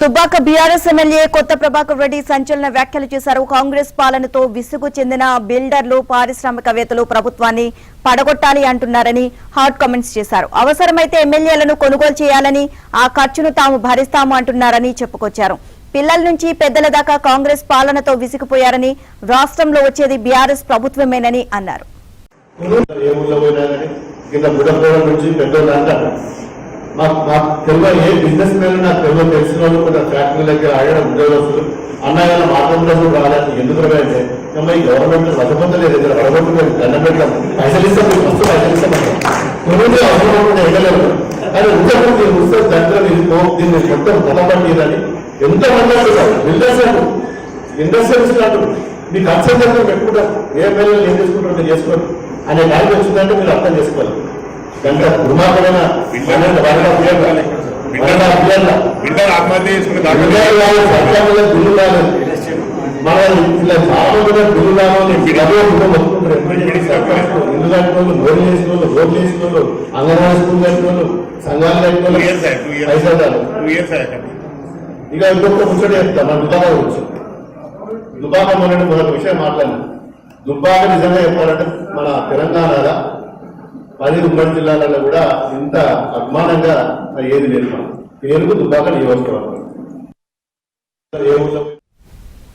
Dubbaka BRS MLA కొత్త ప్రభాకర్ రెడ్డి సంచలన వ్యాఖ్యలు చేశారు. కాంగ్రెస్ పాలనతో విసుగు చెందిన బిల్డర్లు, పారిశ్రామికవేత్తలు ప్రభుత్వాన్ని పడగొట్టాలి అంటున్నారని హాట్ కామెంట్స్ చేశారు. అవసరమైతే ఎమ్మెల్యేలను కొనుగోలు చేయాలని, ఆ ఖర్చును తాము భరిస్తాము అంటున్నారని చెప్పుకొచ్చారు. పిల్లల నుంచి పెద్దల దాకా కాంగ్రెస్ పాలనతో విసిగిపోయారని, రాష్ట్రంలో వచ్చేది బీఆర్ఎస్ ప్రభుత్వమేనని అన్నారు. ఏ బిజినెస్ మ్యాన్ నాకు తెలిసిన వాళ్ళు కొంత ఫ్యాక్టరీ దగ్గర ఆడిన ఉద్యోగస్తులు అన్నగాన మాటంలో కూడా రాలేదు. ఎందుకు అంటే ఈ గవర్నమెంట్ వసపందలేదు, దగ్గర వడగొట్టుకొని దండం పెట్టాం, పైసలు ఇస్తాం, మీకు వస్తూ పైసలు ఇస్తామంటాం. కొనుగోలు అవసరం వెళ్ళలేము. కానీ ఉద్యోగం మీరు వస్తే దగ్గర మీరు దీన్ని మొత్తం బలపట్టిరని ఎంతమంది అంటున్నారు. బిజినెస్ అంటూ ఇండస్ట్రియల్స్ అంటూ మీ ఖర్చు దగ్గర పెట్టుకుంటారు. ఏ పిల్లలు ఏం చేసుకుంటారో మీరు చేసుకోండి అనే టైం వచ్చిందంటే మీరు అర్థం చేసుకోవాలి. కనుక దుర్మార్గమైన బిల్లు రాలేదు, మన ఇలా చాలా బిల్లు రావాలి. ఇల్లు కట్టిన వాళ్ళు, లోన్లు వేసిన వాళ్ళు, రోడ్లు వేసిన వాళ్ళు, అంగన్వాడీ స్కూల్ కట్టిన వాళ్ళు, సంఘాలు కట్టిన వాళ్ళు పైసలు. ఇక ఇంకొక ముచ్చట చెప్తా మన దుబాక గురించి. దుబాక మొదటి విషయం మాట్లాడినా. దుబ్బాక నిజంగా చెప్పాలంటే మన తెలంగాణలో 10 ఉమ్మడి జిల్లాలలో కూడా ఇంత అభిమానంగా ఏది లేదు. పేరుకు దుబ్బాక నియోజకవర్గం.